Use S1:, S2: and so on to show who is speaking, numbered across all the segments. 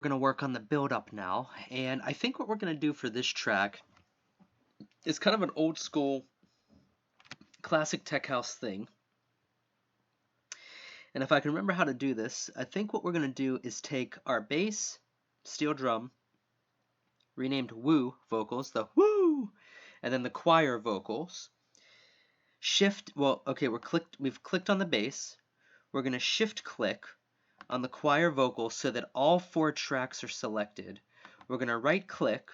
S1: We're going to work on the build up now, and I think what we're going to do for this track is kind of an old school classic tech house thing. And if I can remember how to do this, I think what we're going to do is take our bass, steel drum, renamed woo vocals, the woo, and then the choir vocals. We've clicked on the bass. We're going to shift click on the choir vocals so that all 4 tracks are selected. We're going to right click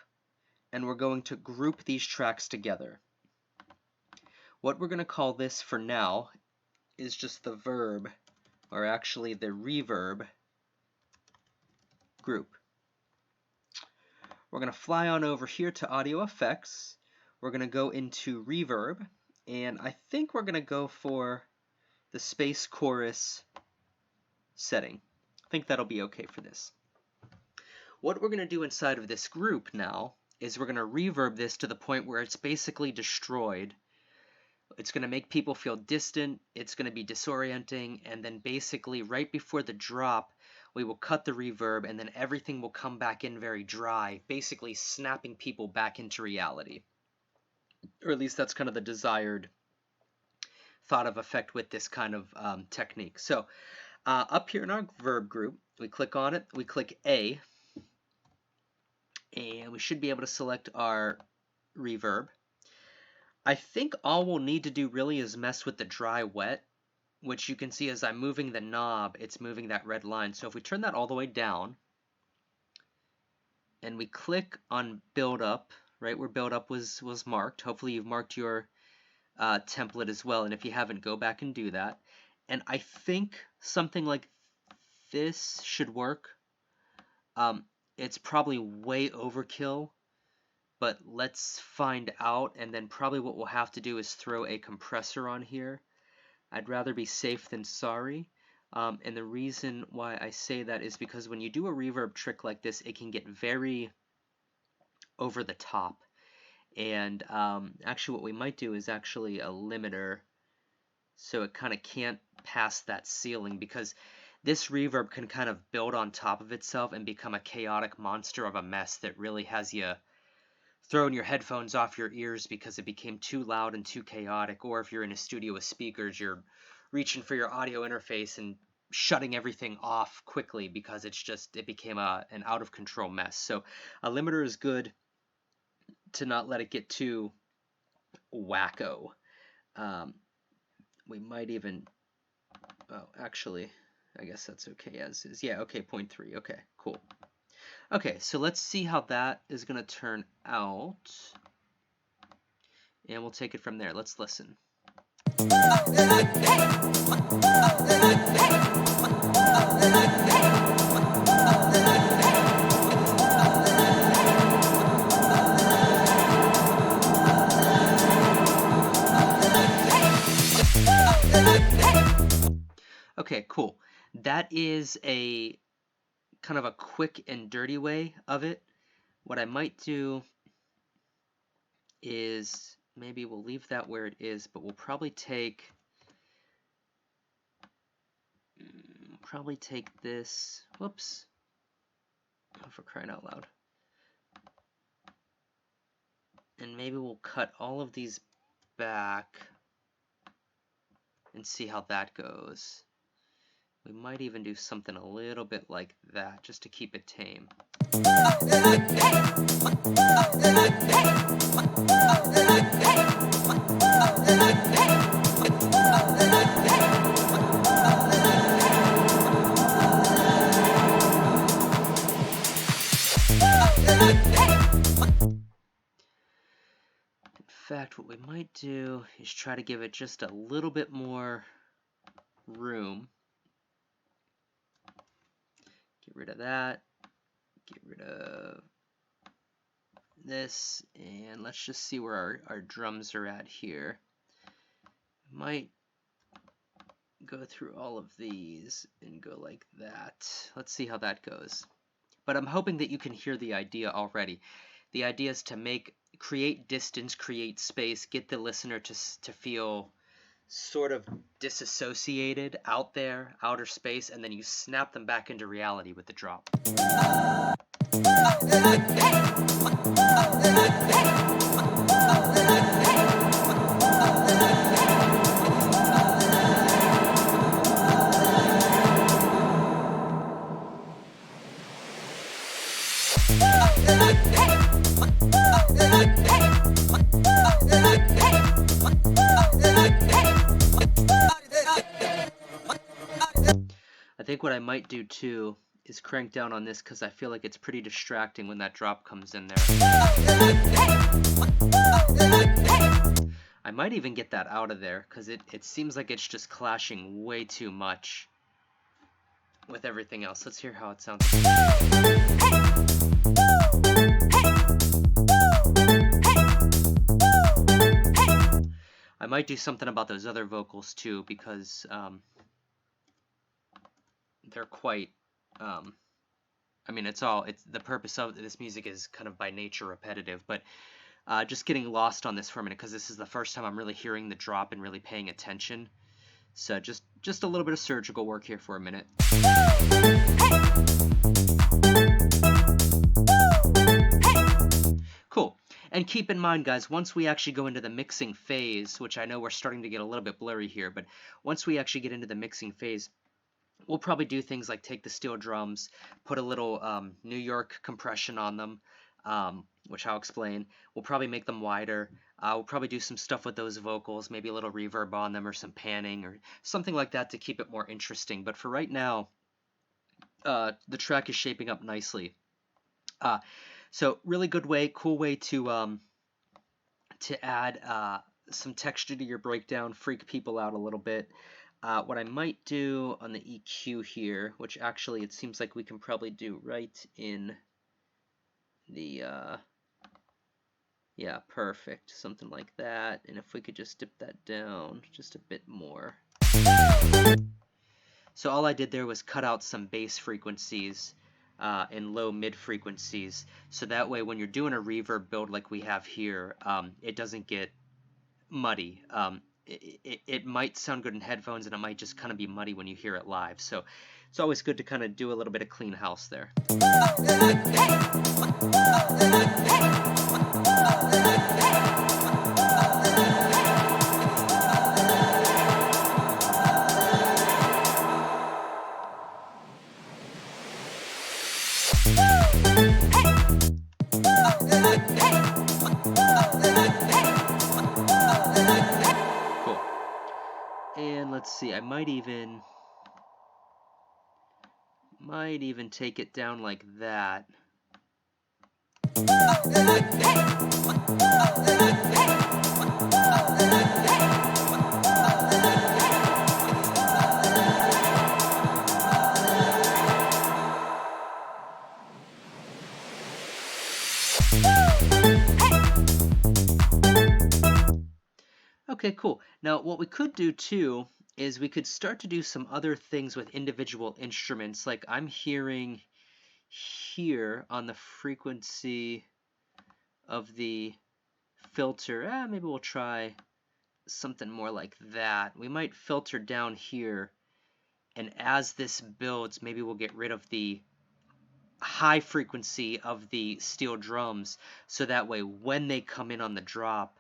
S1: and we're going to group these tracks together. What we're going to call this for now is just the verb, or actually the reverb group. We're going to fly on over here to audio effects. We're going to go into reverb, and I think we're going to go for the space chorus setting. I think that'll be okay for this. What we're going to do inside of this group now is we're going to reverb this to the point where it's basically destroyed. It's going to make people feel distant, it's going to be disorienting, and then basically right before the drop, we will cut the reverb and then everything will come back in very dry, basically snapping people back into reality. Or at least that's kind of the desired thought of effect with this kind of technique. So up here in our verb group, we click on it, we click A, and we should be able to select our reverb. I think all we'll need to do really is mess with the dry wet, which you can see as I'm moving the knob, it's moving that red line. So if we turn that all the way down, and we click on build up, right where build up was marked, hopefully you've marked your template as well, and if you haven't, go back and do that. And I think something like this should work. It's probably way overkill, but let's find out, and then probably what we'll have to do is throw a compressor on here. I'd rather be safe than sorry, and the reason why I say that is because when you do a reverb trick like this, it can get very over the top, and actually what we might do is actually a limiter, so it kind of can't pass that ceiling, because this reverb can kind of build on top of itself and become a chaotic monster of a mess that really has you throwing your headphones off your ears because it became too loud and too chaotic, or if you're in a studio with speakers, you're reaching for your audio interface and shutting everything off quickly because it became an out of control mess. So a limiter is good to not let it get too wacko. We might even, oh, actually, I guess that's okay as is. Yeah, okay, 0.3, okay, cool. Okay, so let's see how that is going to turn out, and we'll take it from there. Let's listen. Okay, cool. That is a kind of a quick and dirty way of it. What I might do is maybe we'll leave that where it is, but we'll probably take this, whoops, oh, for crying out loud, and maybe we'll cut all of these back and see how that goes. We might even do something a little bit like that, just to keep it tame. In fact, what we might do is try to give it just a little bit more room. Get rid of that, get rid of this, and let's just see where our drums are at here. Might go through all of these and go like that. Let's see how that goes. But I'm hoping that you can hear the idea already. The idea is to create distance, create space, get the listener to feel sort of disassociated out there, outer space, and then you snap them back into reality with the drop. I think what I might do too is crank down on this because I feel like it's pretty distracting when that drop comes in there. I might even get that out of there because it seems like it's just clashing way too much with everything else. Let's hear how it sounds. I might do something about those other vocals too because they're quite I mean, it's the purpose of this music is kind of by nature repetitive, but just getting lost on this for a minute because this is the first time I'm really hearing the drop and really paying attention. So just a little bit of surgical work here for a minute. Cool. And keep in mind, guys, once we actually go into the mixing phase, which I know we're starting to get a little bit blurry here, but once we actually get into the mixing phase, we'll probably do things like take the steel drums, put a little New York compression on them, which I'll explain. We'll probably make them wider. We'll probably do some stuff with those vocals, maybe a little reverb on them or some panning or something like that to keep it more interesting. But for right now, the track is shaping up nicely. So really good way, cool way to add some texture to your breakdown, freak people out a little bit. What I might do on the EQ here, which actually it seems like we can probably do right in the, yeah, perfect, something like that. And if we could just dip that down just a bit more. So all I did there was cut out some bass frequencies and low mid frequencies, so that way when you're doing a reverb build like we have here, it doesn't get muddy. It might sound good in headphones and it might just kind of be muddy when you hear it live. So it's always good to kind of do a little bit of clean house there. Let's see, I might even take it down like that. Okay, cool. Now what we could do too is we could start to do some other things with individual instruments. Like I'm hearing here on the frequency of the filter, maybe we'll try something more like that. We might filter down here, and as this builds, maybe we'll get rid of the high frequency of the steel drums, so that way when they come in on the drop,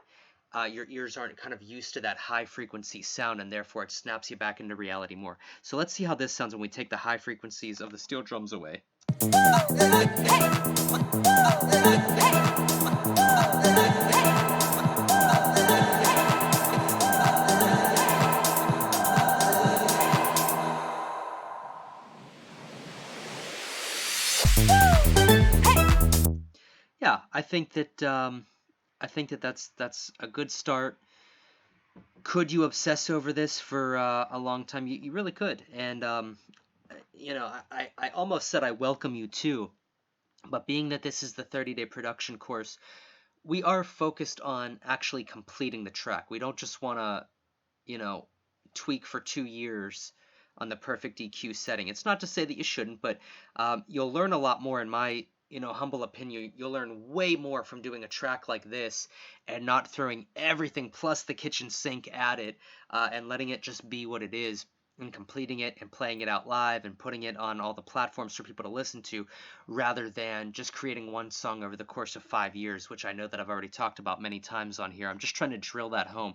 S1: your ears aren't kind of used to that high frequency sound, and therefore it snaps you back into reality more. So let's see how this sounds when we take the high frequencies of the steel drums away. Yeah, I think that that's a good start. Could you obsess over this for a long time? You really could. And you know, I almost said I welcome you too, but being that this is the 30-day production course, we are focused on actually completing the track. We don't just want to, you know, tweak for 2 years on the perfect EQ setting. It's not to say that you shouldn't, but you'll learn a lot more in my humble opinion, you'll learn way more from doing a track like this and not throwing everything plus the kitchen sink at it, and letting it just be what it is, and completing it and playing it out live and putting it on all the platforms for people to listen to, rather than just creating one song over the course of 5 years, which I know that I've already talked about many times on here. I'm just trying to drill that home.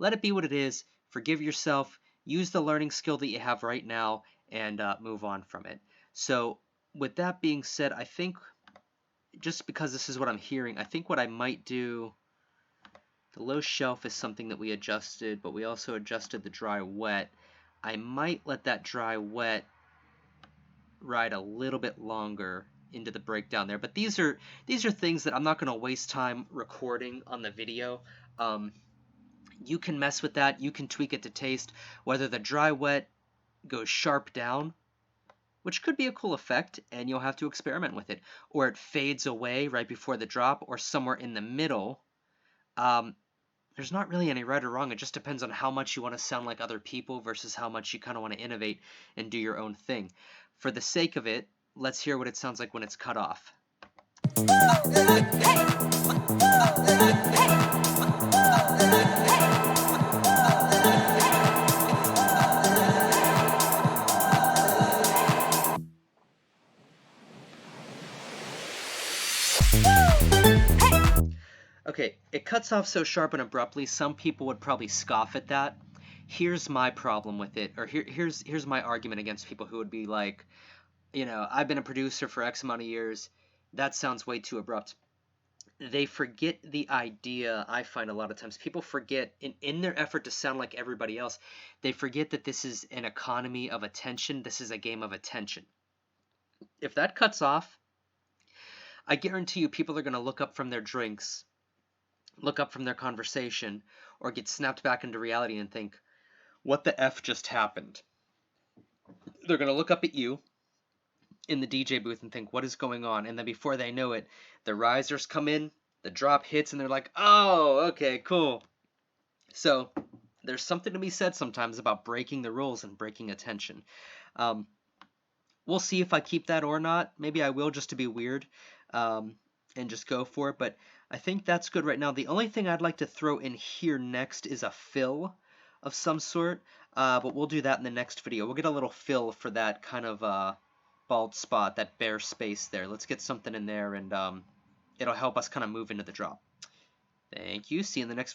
S1: Let it be what it is. Forgive yourself. Use the learning skill that you have right now, and move on from it. So with that being said, I think, just because this is what I'm hearing, I think what I might do, the low shelf is something that we adjusted, but we also adjusted the dry wet. I might let that dry wet ride a little bit longer into the breakdown there. But these are things that I'm not going to waste time recording on the video. You can mess with that. You can tweak it to taste. Whether the dry wet goes sharp down, which could be a cool effect, and you'll have to experiment with it, or it fades away right before the drop, or somewhere in the middle. There's not really any right or wrong. It just depends on how much you want to sound like other people versus how much you kind of want to innovate and do your own thing. For the sake of it, let's hear what it sounds like when it's cut off. Okay, it cuts off so sharp and abruptly, some people would probably scoff at that. Here's my problem with it, or here's my argument against people who would be like, I've been a producer for X amount of years, that sounds way too abrupt. They forget the idea. I find a lot of times people forget, in their effort to sound like everybody else, they forget that this is an economy of attention. This is a game of attention. If that cuts off, I guarantee you people are going to look up from their drinks, look up from their conversation, or get snapped back into reality and think, what the F just happened? They're going to look up at you in the DJ booth and think, what is going on? And then before they know it, the risers come in, the drop hits, and they're like, oh, okay, cool. So there's something to be said sometimes about breaking the rules and breaking attention. We'll see if I keep that or not. Maybe I will, just to be weird, and just go for it. But I think that's good right now. The only thing I'd like to throw in here next is a fill of some sort. But we'll do that in the next video. We'll get a little fill for that kind of bald spot, that bare space there. Let's get something in there, and it'll help us kind of move into the drop. Thank you. See you in the next video.